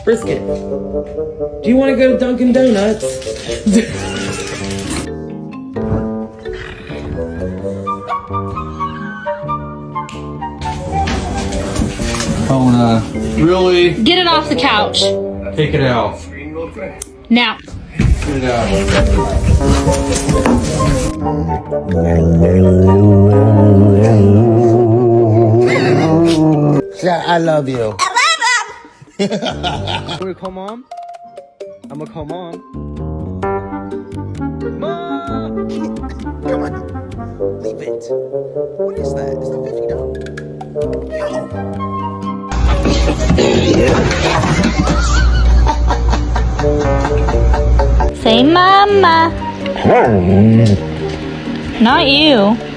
Brisket. Do you want to go to Dunkin' Donuts? Really? Get it off the couch. Take it out. Now. Get it out. I love you. I'm gonna call mom. I'm gonna call mom. Mom! Come on. Leave it. What is that? It's not $50. Say mama. Not you.